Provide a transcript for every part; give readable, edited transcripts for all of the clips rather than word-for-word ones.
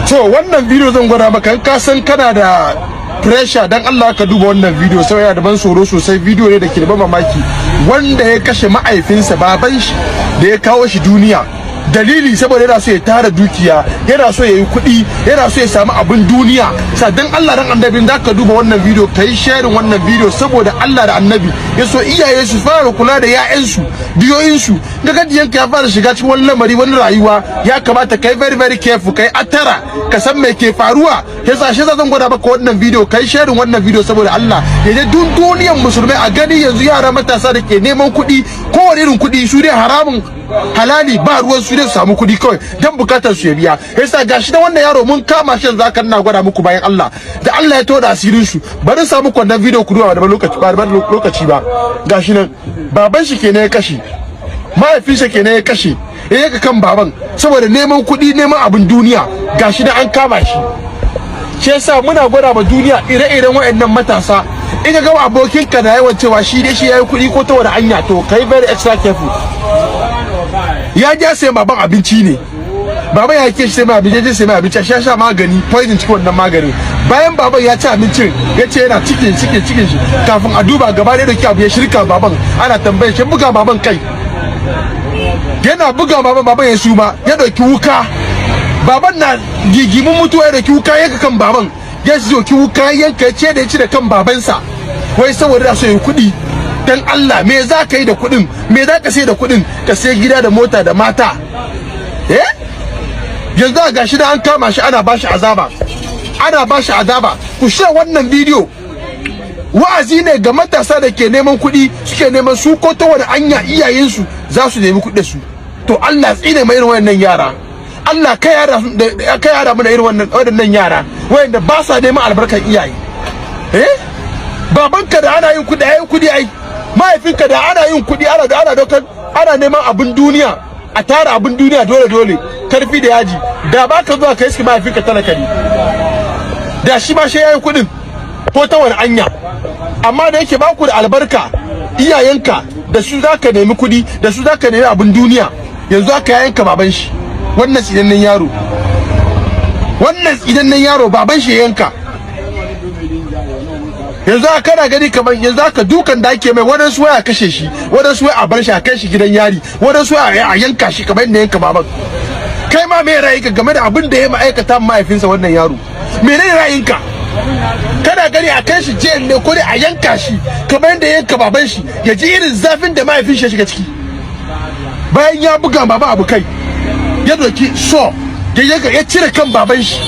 to wannan video zan gwada maka in ka san kana da pressure dan Allah ka duba wannan video sai yana da ban tsoro sosai. Video ne da ke da ban mamaki, wanda ya kashe ma'aifinsa baban shi da ya kawo shi duniya dalili saboda yana so ya tara dukiya, yana so ya yi kuɗi, yana so ya samu abin duniya. Sadan Allah dan annabi da ka duba wannan video kai sharing wannan video saboda Allah da annabi ya so iyaye su fara kula da ƴaƴansu diyoyinsu. Daga diyanka ya fara shiga cikin wani lamari wani rayuwa ya kamata kai very careful, kai atara ka san me ke faruwa. Yasa shi zan gwada maka wannan video kai sharing wannan video saboda Allah ya je duniyar musulmai a gani yanzu yara matasa da ke neman kuɗi, kowane irin kuɗi su dai haramun halali ba ruwan su ne su samu kudi kawai dan bukatar su ya biya. Yasa gashi da wannan yaro mun kama shi yanzu aka na gwada muku bayan Allah da Allah ya toda asirin su. Bari samu wannan video ku duba da lokaci ba. Gashi nan baban shi kenan ya kashe, mahaifinsa kenan ya kashe, ya ka kan baban saboda neman kudi, neman abin duniya. Gashi da an kama shi. Shi yasa muna gwada ma duniya ire-iren waɗannan matasa. In ga abokinka da yawan cewa shi dai shi yayi kudi ko ta wani hanya, to kai very extra careful. Ya je sai baban abinci ne, baban ya ke shi sai mai abinci, ya sai mai abinci, ya sha magani poison cikin wannan magani. Bayan baban ya ci abincin ya ce yana cikin shi, kafin a duba gaba da yake abu ya shirka baban, ana tambayar shi buga baban kai, yana buga baban ya suma, ya dauki wuka, baban na gigimin mutuwa, ya dauki wuka yanka kan baban, ya dauki wuka yanka ya ce da ya ci da kan babansa wai saboda da so yi kuɗi. Dan Allah me za ka yi da kuɗin, me za ka sai da kuɗin? Ka sai gida da mota da mata. Yanzu a gashi da an kama shi ana bashi azaba, ku share wannan bidiyo. Wa'azi ne ga matasa da ke neman kuɗi, suke neman su ko ta wani anya iyayensu za su nemi kuɗin su. To Allah tsine mai irin wannan yara, Allah kai yara mu da irin wannan yara wayanda ba sa neman albarkar iyaye. Babanka da ana yin kuɗi ai, mahaifinka da ana yin kuɗi, ana neman abin duniya, a tara abin duniya dole karfi da yaji, da ba ka zuwa kai shi mahaifinka talaka ne, da shi ma shi yayin kuɗin ko ta wani anya. Amma da yake ba ku da albarka, iyayenka da su za ka nemi kuɗi, da su za ka nemi abin duniya. Yanzu aka yayanka baban shi, wannan tsinannen yaro baban shi yanka. Yanzu kana gani kamar yanzu aka dukan da ake mai, wadansu waya kashe shi, wadansu waya a bar shi a kai shi gidan yari, wadansu waya a yanka shi kamar yadda yanka baban. Kai ma me ra'ayinka game da abin da ya ma'aikata mahaifinsa wannan yaro? Menene ra'ayinka? Kana gani a kai shi jail ne ko dai a yanka shi kamar yadda yanka baban shi, ya ji irin zafin da mahaifin shi ya shiga ciki? Bayan ya buga baba abu kai, ya doki so ya cire kan baban shi.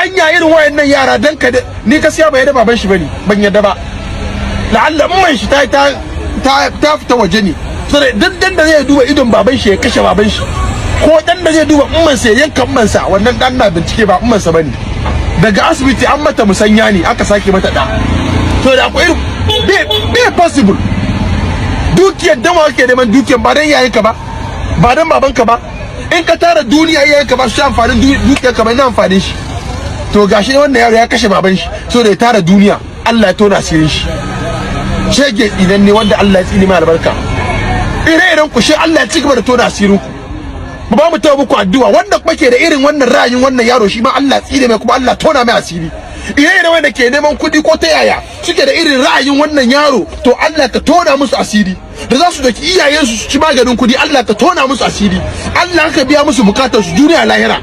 Anya irin wayannan yara dan ka ni gaskiya ba yadda baban shi bane, ban yadda ba. La'alla umman shi ta fita waje ne, sai dan da zai duba idon baban shi ya kashe baban shi, ko dan da zai duba umman sa ya yanka umman sa, wannan dan na bincike ba umman sa bane. Daga asibiti an mata musanya ne, aka sake mata da. To da akwai be possible. Dukiyar da ma kake neman dukiyar ba dan yayin ba, ba dan babanka ba. In ka tara duniya yayin ka ba su amfanin dukiyar ka ba, ina amfanin shi. To gashi wannan yaro ya kashe baban shi so da ya tara duniya, Allah ya tona asirin shi. Shege idan ne wanda Allah ya tsini mai albarka. Ire-iren ku shi Allah ya ci gaba da tona asirin ku. Ba mu tawo muku addu'a wanda kuma ke da irin wannan ra'ayin wannan yaro, shi ma Allah ya tsine mai kuma Allah tona mai asiri. Ire-iren wanda ke neman kuɗi ko ta yaya suke da irin ra'ayin wannan yaro, to Allah ka tona musu asiri. Da za su daki iyayensu su ci maganin kuɗi, Allah ka tona musu asiri. Allah ka biya musu bukatar su duniya lahira.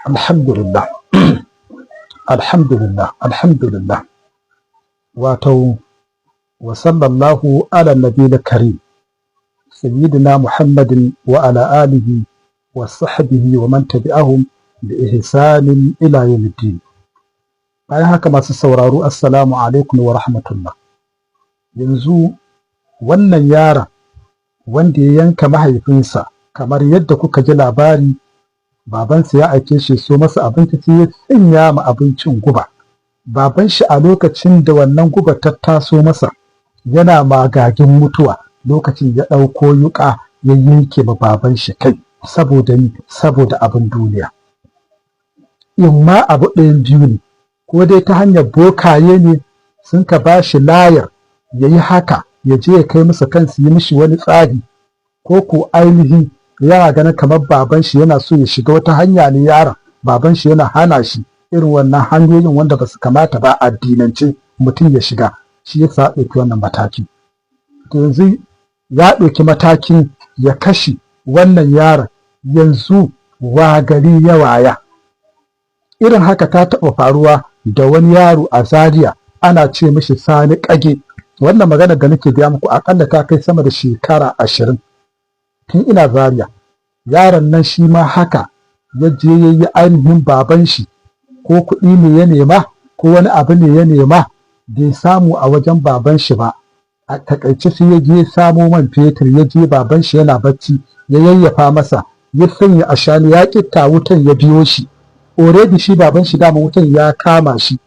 Alhamdulillah. Alhamdulillah. Wato wa sallallahu ala nabiyil karim sayyidina Muhammadin wa ala alihi wa sahbihi wa man tabi'ahum bi ihsanin ila yawmiddin. Bayan haka masu sauraro, assalamu alaikum wa rahmatullah. Yanzu wannan yaron wanda ya yanka mahaifinsa, kamar yadda kuka ji labari, babansa ya aike shi so masa abinci sai ya sanya ma abincin guba. Baban shi a lokacin da wannan guba ta taso masa yana magagin mutuwa, lokacin ya ɗauko yuƙa ya yanke ma baban shi kai saboda abin duniya. Imma abu ɗayan biyu ne, ko dai ta hanyar bokaye ne sun ka ba shi layar ya yi haka, ya je ya kai musu kansu yi mishi wani tsari, ko ko ainihi yana ganin kamar baban shi yana so ya shiga wata hanya ne, yaron baban shi yana hana shi irin wannan hanyoyin wanda ba su kamata ba addinance mutum ya shiga, shi yasa ɗauki wannan mataki. To yanzu ya ɗauki matakin ya kashe wannan yaron, yanzu wa gari ya waya. Irin haka ta taɓa faruwa da wani yaro a Zaria ana ce mishi Sani Kage. Wannan magana da nake gaya muku akalla ta kai sama da shekara 20 tun ina Zaria. Yaron nan shi ma haka ya je ya yi ainihin baban shi ko kuɗi ne ya nema ko wani abu ne ya nema bai samu a wajen baban shi ba. A takaice sai ya je samo man fetur, ya je baban shi yana bacci ya yayyafa masa, ya sanya ashani ya kitta wutan ya biyo shi. Already shi baban shi dama wutan ya kama shi,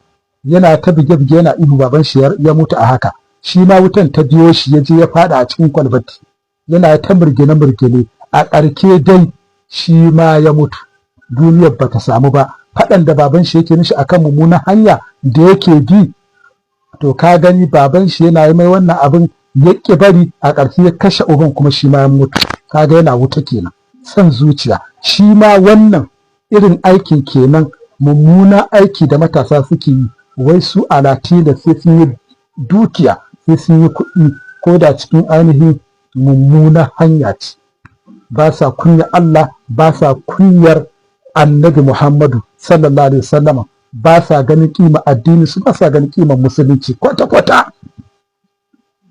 yana ta bige-bige yana ihu, baban shi ya mutu a haka. Shi ma wutan ta biyo shi ya je ya fada a cikin kwalbati yana ta murgine-murgine, a ƙarke dai shi ma ya mutu. Duniyar ba ta samu ba. Faɗan da baban shi yake mishi akan mummunan hanya da yake bi, to ka gani baban shi yana yi mai wannan abin ya ƙi bari, a ƙarshe ya kashe uban kuma shi ma ya mutu. Kaga yana wuta kenan, son zuciya. Shi ma wannan irin aikin kenan, mummunan aiki da matasa suke yi, wai su alati da sai sun yi dukiya, sai sun yi kuɗi, ko da cikin ainihin mummunan hanya ce. Ba sa kunya Allah, ba sa kunyar Annabi Muhammadu sallallahu alaihi wasallama, ba sa ganin kima addini su, ba sa ganin kiman musulunci kwata-kwata.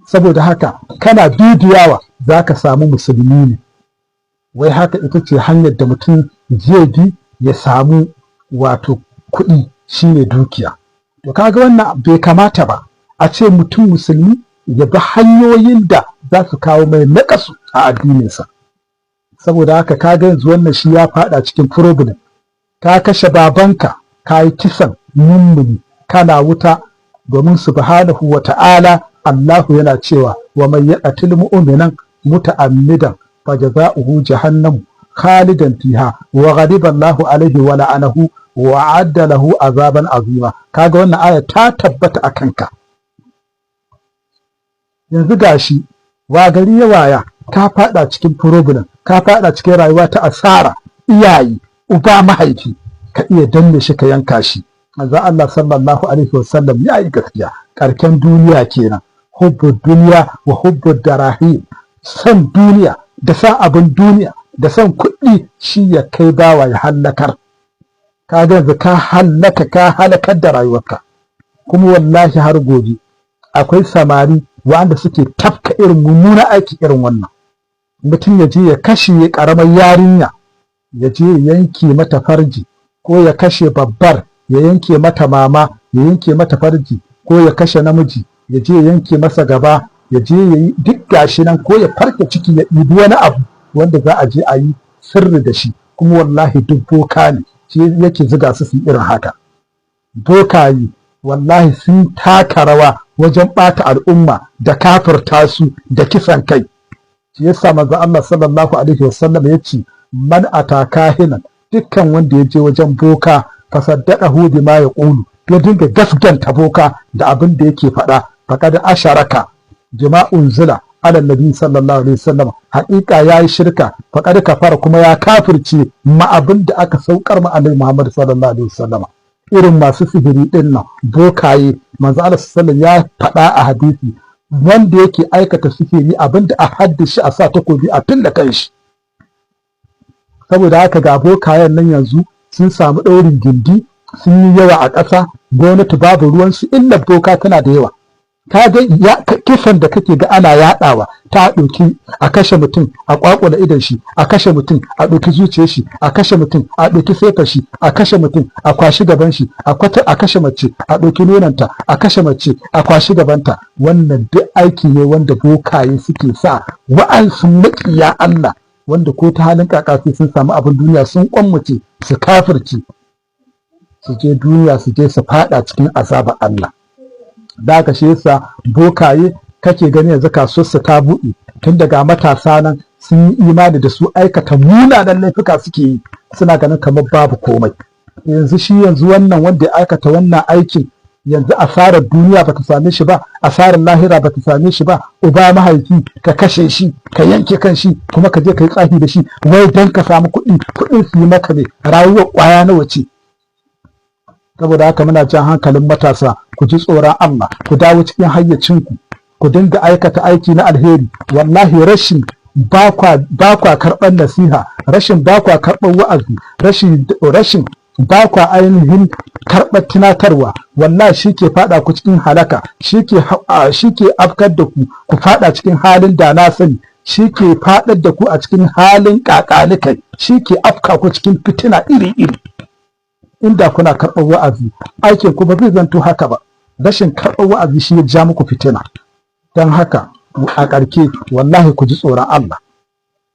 Saboda haka kana bidiyawa za ka samu musulmi ne, wai haka ita ce hanyar da mutum zai bi ya samu wato kuɗi, shine dukiya. To kaga wannan bai kamata ba a ce mutum musulmi ya bi hanyoyin da za su kawo mai naƙasu a addininsa. Saboda haka kaga yanzu wannan shi ya faɗa cikin problem. Ka kashe babanka, ka yi kisan mummuni, kana wuta, domin subhanahu wa ta'ala Allahu yana cewa wa man yaqtil mu'minan muta'ammidan fajaza'uhu jahannamu khalidan fiha wa ghadiba Allahu alaihi wa la'anahu wa a'adda lahu azaban azima. Kaga wannan aya ta tabbata a kanka. Yanzu gashi wa gari ya waya, ka fada cikin problem, ka fada cikin rayuwa ta asara, iyaye, uba, mahaifi, ka iya danne shi ka yanka shi. Manzo Allah sallallahu alaihi wasallam ya yi gaskiya, karken duniya kenan, hubbud duniya wa hubbud darahim. San duniya da san abin duniya da san kuɗi shi ya kai bawa ya hallakar. Ka ga yanzu ka halakar da rayuwarka. Kuma wallahi har gobe akwai samari wanda suke tafka irin mummunan aiki irin wannan. Mutum ya je ya kashe karamar yarinya, ya je ya yanke mata farji, ko ya kashe babbar ya yanke mata mama, ya yanke mata farji, ko ya kashe namiji ya je ya yanke masa gaba, ya je ya yi duk gashi nan, ko ya farke ciki ya ɗibi wani abu wanda za a je a yi sirri da shi. Kuma wallahi duk boka ne shi yake zuga su irin haka. Bokayi wallahi sun taka rawa wajen ɓata al'umma da kafirta su da kisan kai. Shi yasa manzo Allah sallallahu alaihi wasallam ya ce man ataka hinan, dukkan wanda ya je wajen boka fasaddaqahu bima yaqulu, ya dinga gaskanta boka da abin da yake faɗa, faqad asharaka bima unzila ala nabi sallallahu alaihi wasallam, haƙiƙa yayi shirka, faqad kafara kuma ya kafirce ma abin da aka saukar ma annabi Muhammad sallallahu alaihi wasallam. Irin masu sihiri din nan, bokaye, manzo Allah sallallahu ya faɗa a hadisi, wanda yake aikata sihiri abin da a haddashi a sa takobi a fille kanshi. Saboda haka ga bokayen nan yanzu sun samu ɗaurin gindi, sun yi yawa a ƙasa, gwamnati babu ruwansu, illa boka tana da yawa. Ka ga kisan da kake ga ana yaɗawa, ta ɗauki a kashe mutum a ƙwaƙula idon shi, a kashe mutum a ɗauki zuciyar shi, a kashe mutum a ɗauki sefar shi, a kashe mutum a kwashi gaban shi, a kashe mace a ɗauki nonanta, a kashe mace a kwashi gabanta. Wannan duk aiki ne wanda bokaye suke sa wa'ansu maƙiya Allah, wanda ko ta halin kakafi sun samu abin duniya sun kwammace su kafirci, su je duniya su je su faɗa cikin azabar Allah. Da aka shi yasa bokaye kake gani yanzu kasuwarsa ta buɗe, tun daga matasa nan sun yi imani da su aikata munanan laifuka suke yi, suna ganin kamar babu komai. Yanzu shi yanzu wannan wanda ya aikata wannan aikin yanzu asarar duniya ba ta same shi ba, asarar lahira ba ta same shi ba. Uba mahaifi ka kashe shi, ka yanke kan shi, kuma ka je ka yi tsafi da shi wai don ka samu kuɗi, kuɗin su yi maka ne, rayuwar ƙwaya nawa ce. Saboda haka muna jan hankalin matasa, ku ji tsoron Allah, ku dawo cikin hayyacinku, ku dinga aikata aiki na alheri. Wallahi rashin ba kwa karɓar nasiha, rashin ba kwa karɓar wa'azi, rashin ba kwa ainihin karɓar tunatarwa, wallahi shi ke faɗa ku cikin halaka, shi ke afkar da ku faɗa cikin halin da na sani, shi ke faɗar da ku a cikin halin ƙaƙanikai, shi ke afka ku cikin fitina iri-iri. Inda kuna karɓar wa'azi, aikin ku ba zai zanto haka ba. Rashin karɓar wa'azi shi ya ja muku fitina. Don haka a ƙarke wallahi ku ji tsoron Allah,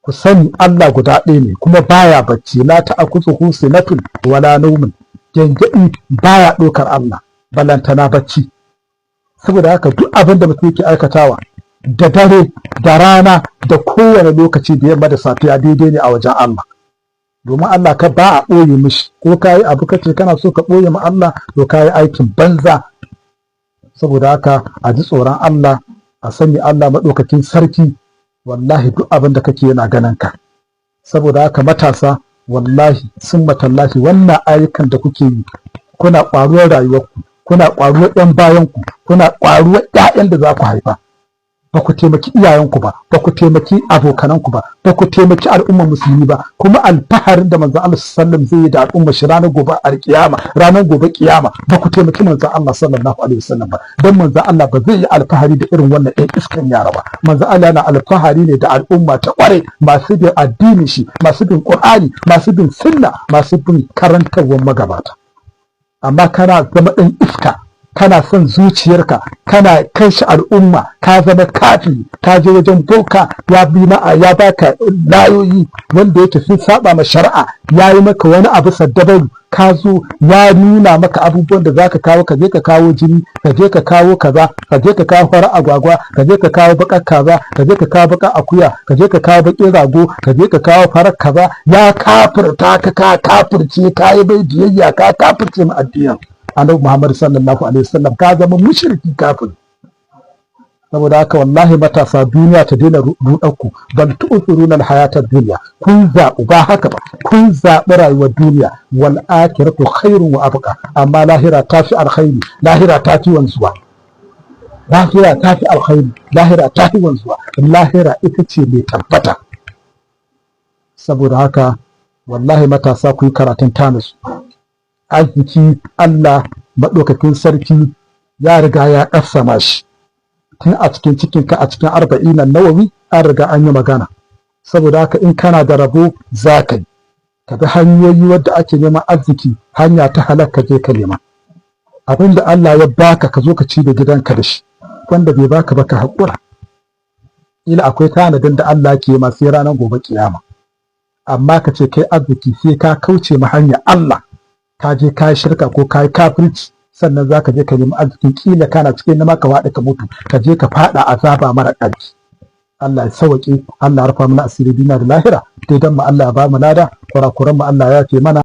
ku sani Allah guda ɗaya ne, kuma baya bacci, la ta'khudhuhu sinatun wala nawmun, gangaɗi baya ɗaukar Allah, balantana bacci. Saboda haka duk abin da mutum yake aikatawa da dare da rana da kowane lokaci da yamma da safiya daidai ne a wajen Allah. Domin Allah ka ba a ɓoye mishi, ko ka yi abu kace kana so ka ɓoye ma Allah, to ka yi aikin banza. Saboda haka a ji tsoron Allah, a sani Allah maɗaukakin sarki, wallahi duk abin da kake yana ganin ka. Saboda haka matasa, wallahi sun matallahi wannan ayyukan da kuke yi, kuna ƙwaruwar rayuwarku, kuna ƙwaruwar 'yan bayanku, kuna ƙwaruwar 'ya'yan da za ku haifa. Ba ku taimaki iyayenku ba, ba ku taimaki abokananku ba, ba ku taimaki al'ummar musulmi ba, kuma alfaharin da manzo Allah sallallahu zai yi da al'ummar shi ranar gobe kiyama, ba ku taimaki manzo Allah sallallahu alaihi wasallam ba. Dan manzo Allah ba zai yi alfahari da irin wannan ɗan iskan yara ba. Manzo Allah yana alfahari ne da al'umma ta ƙware, masu bin addinin shi, masu bin Qur'ani, masu bin sunna, masu bin karantarwar magabata. Amma kana zama ɗan iska, kana son zuciyarka, kana kai shi al'umma, ka zama kafi, ka je wajen boka ya baka layoyi wanda yake sun saba ma shari'a, ya yi maka wani abu saddabaru, ka zo ya nuna maka abubuwan da zaka kawo, ka je ka kawo jini, ka je ka kawo kaza, ka je ka kawo farar agwagwa, ka je ka kawo bakar kaza, ka je ka kawo bakar akuya, ka je ka kawo bakin rago, ka je ka kawo farar kaza. Ya kafirta ka kafirce, ka yi bai biyayya, ka kafirce ma addinin Annabi Muhammad sallallahu alaihi wasallam, ka zama mushriki kafir. Saboda haka wallahi matasa, duniya ta daina ruɗarku, bal tu'thiruna al-hayatad dunya, kun zaɓi ba haka ba, kun zaɓi rayuwar duniya, wal akhiratu khairun wa abqa, amma lahira ta fi alkhairi, lahira ta fi wanzuwa, lahira ta fi alkhairi, lahira ta fi wanzuwa, lahira ita ce mai tabbata. Saboda haka wallahi matasa, ku yi karatun tanasu. Arziki Allah maɗaukakin sarki ya riga ya ƙassama shi tun a cikin cikinka, a cikin 40 Nawawi an riga an yi magana. Saboda haka in kana da rabo za ka yi, ka bi hanyoyi wadda ake neman arziki, hanya ta halakka je ka nema. Abin da Allah ya baka ka zo ka ci da gidanka da shi, wanda bai baka ba ka haƙura. Ila akwai tanadin da Allah ke ma sai ranar gobe kiyama, amma ka ce kai arziki sai ka kauce ma hanya Allah, ka je ka yi shirka ko ka yi kafirci, sannan za ka je ka nemi arzikin, kila kana cikin nama ka waɗa ka mutu, ka je ka faɗa azaba mara ƙarfi. Allah ya sauƙi, Allah ya rufa mana asiri duniya da lahira, daidan mu Allah ya ba mu lada, kurakuran mu Allah ya ce mana.